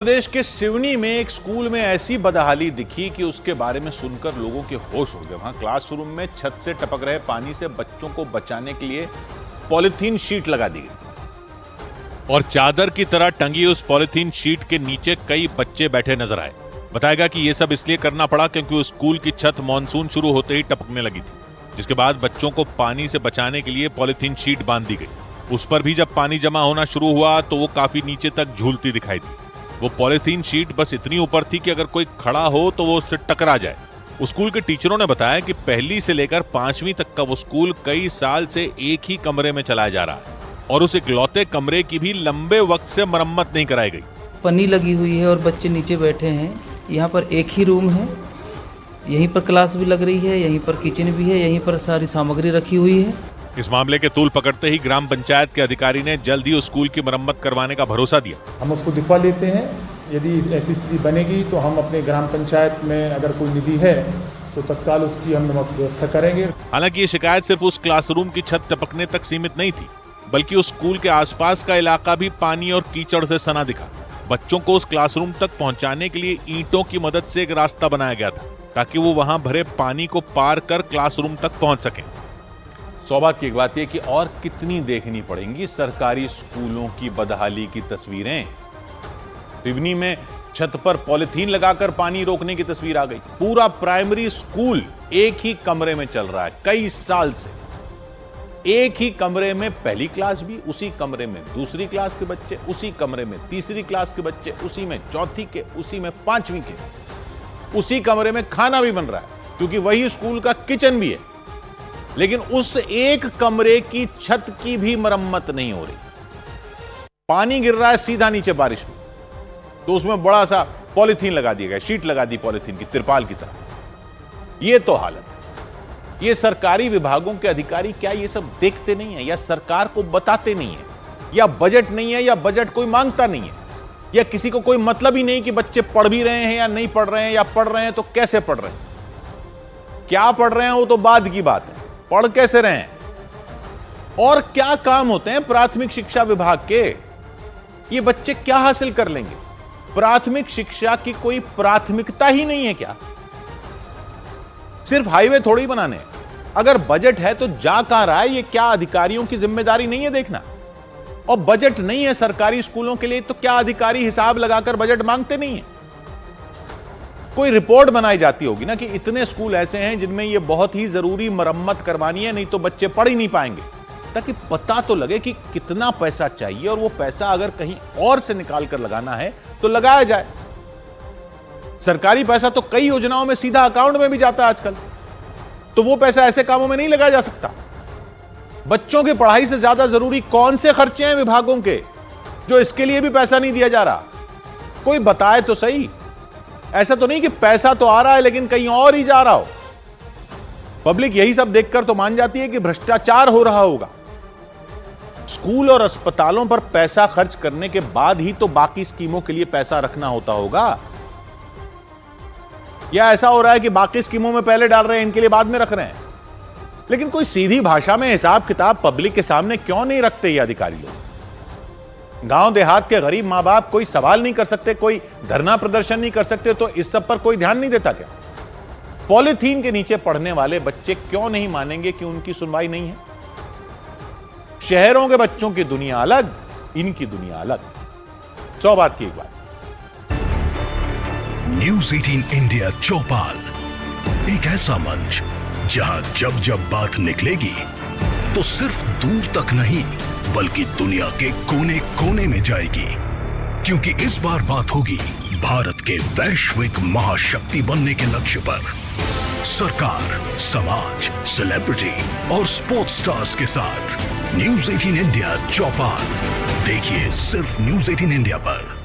प्रदेश के सिवनी में एक स्कूल में ऐसी बदहाली दिखी कि उसके बारे में सुनकर लोगों के होश उड़ गए। वहां क्लासरूम में छत से टपक रहे पानी से बच्चों को बचाने के लिए पॉलिथीन शीट लगा दी गई और चादर की तरह टंगी उस पॉलिथीन शीट के नीचे कई बच्चे बैठे नजर आए। बताया कि यह सब इसलिए करना पड़ा क्योंकि उस स्कूल की छत मानसून शुरू होते ही टपकने लगी थी, जिसके बाद बच्चों को पानी से बचाने के लिए पॉलिथीन शीट बांध दी गई। उस पर भी जब पानी जमा होना शुरू हुआ तो वो काफी नीचे तक झूलती दिखाई दी। वो पॉलिथीन शीट बस इतनी ऊपर थी कि अगर कोई खड़ा हो तो वो उससे टकरा जाए। उस स्कूल के टीचरों ने बताया कि पहली से लेकर 5वीं तक का वो स्कूल कई साल से एक ही कमरे में चलाया जा रहा है और उस इकलौते कमरे की भी लंबे वक्त से मरम्मत नहीं कराई गई। पन्नी लगी हुई है और बच्चे नीचे बैठे हैं। यहाँ पर एक ही रूम है, यहीं पर क्लास भी लग रही है, यहीं पर किचन भी है, यहीं पर सारी सामग्री रखी हुई है। इस मामले के तूल पकड़ते ही ग्राम पंचायत के अधिकारी ने जल्द ही उस स्कूल की मरम्मत करवाने का भरोसा दिया। हम उसको दिखवा लेते हैं, यदि ऐसी स्थिति बनेगी तो हम अपने ग्राम पंचायत में अगर कोई निधि है तो तत्काल उसकी हम व्यवस्था करेंगे। हालांकि ये शिकायत सिर्फ उस क्लासरूम की छत टपकने तक सीमित नहीं थी, बल्कि उस स्कूल के आसपास का इलाका भी पानी और कीचड़ से सना दिखा। बच्चों को उस क्लासरूम तक पहुंचाने के लिए ईंटों की मदद से एक रास्ता बनाया गया था ताकि वो वहां भरे पानी को पार कर क्लासरूम तक पहुंच सकें। सौभाग्य की एक बात यह कि और कितनी देखनी पड़ेंगी सरकारी स्कूलों की बदहाली की तस्वीरें। सिवनी में छत पर पॉलिथीन लगाकर पानी रोकने की तस्वीर आ गई। पूरा प्राइमरी स्कूल एक ही कमरे में चल रहा है कई साल से। एक ही कमरे में पहली क्लास भी, उसी कमरे में दूसरी क्लास के बच्चे, उसी कमरे में तीसरी क्लास के बच्चे, उसी में चौथी के, उसी में 5वीं के, उसी कमरे में खाना भी बन रहा है क्योंकि वही स्कूल का किचन भी है। लेकिन उस एक कमरे की छत की भी मरम्मत नहीं हो रही। पानी गिर रहा है सीधा नीचे बारिश में, तो उसमें बड़ा सा पॉलिथीन लगा दिया गया, शीट लगा दी पॉलिथीन की तिरपाल की तरह। यह तो हालत है। ये सरकारी विभागों के अधिकारी क्या ये सब देखते नहीं है, या सरकार को बताते नहीं है, या बजट नहीं है, या बजट कोई मांगता नहीं है, या किसी को कोई मतलब ही नहीं कि बच्चे पढ़ भी रहे हैं या नहीं पढ़ रहे हैं, या पढ़ रहे हैं तो कैसे पढ़ रहे हैं। क्या पढ़ रहे हैं वो तो बाद की बात है, पढ़ कैसे रहे हैं और क्या काम होते हैं प्राथमिक शिक्षा विभाग के, ये बच्चे क्या हासिल कर लेंगे। प्राथमिक शिक्षा की कोई प्राथमिकता ही नहीं है क्या? सिर्फ हाईवे थोड़ी बनाने हैं। अगर बजट है तो जा कहां रहा है, ये क्या अधिकारियों की जिम्मेदारी नहीं है देखना? और बजट नहीं है सरकारी स्कूलों के लिए तो क्या अधिकारी हिसाब लगाकर बजट मांगते नहीं है? कोई रिपोर्ट बनाई जाती होगी ना कि इतने स्कूल ऐसे हैं जिनमें ये बहुत ही जरूरी मरम्मत करवानी है, नहीं तो बच्चे पढ़ ही नहीं पाएंगे, ताकि पता तो लगे कि कितना पैसा चाहिए और वो पैसा अगर कहीं और से निकाल कर लगाना है तो लगाया जाए। सरकारी पैसा तो कई योजनाओं में सीधा अकाउंट में भी जाता है आजकल, तो वो पैसा ऐसे कामों में नहीं लगाया जा सकता। बच्चों की पढ़ाई से ज्यादा जरूरी कौन से खर्चे हैं विभागों के जो इसके लिए भी पैसा नहीं दिया जा रहा? कोई बताए तो सही। ऐसा तो नहीं कि पैसा तो आ रहा है लेकिन कहीं और ही जा रहा हो। पब्लिक यही सब देखकर तो मान जाती है कि भ्रष्टाचार हो रहा होगा। स्कूल और अस्पतालों पर पैसा खर्च करने के बाद ही तो बाकी स्कीमों के लिए पैसा रखना होता होगा, या ऐसा हो रहा है कि बाकी स्कीमों में पहले डाल रहे हैं, इनके लिए बाद में रख रहे हैं। लेकिन कोई सीधी भाषा में हिसाब किताब पब्लिक के सामने क्यों नहीं रखते ये अधिकारी लोग? गांव देहात के गरीब मां बाप कोई सवाल नहीं कर सकते, कोई धरना प्रदर्शन नहीं कर सकते, तो इस सब पर कोई ध्यान नहीं देता क्या? पॉलिथीन के नीचे पढ़ने वाले बच्चे क्यों नहीं मानेंगे कि उनकी सुनवाई नहीं है? शहरों के बच्चों की दुनिया अलग, इनकी दुनिया अलग। 100 बात की एक बात। न्यूज़ 18 इंडिया चौपाल, एक ऐसा मंच जहां जब जब बात निकलेगी तो सिर्फ दूर तक नहीं बल्कि दुनिया के कोने कोने में जाएगी, क्योंकि इस बार बात होगी भारत के वैश्विक महाशक्ति बनने के लक्ष्य पर। सरकार, समाज, सेलिब्रिटी और स्पोर्ट्स स्टार्स के साथ न्यूज़ 18 इंडिया चौपाल देखिए सिर्फ न्यूज़ 18 इंडिया पर।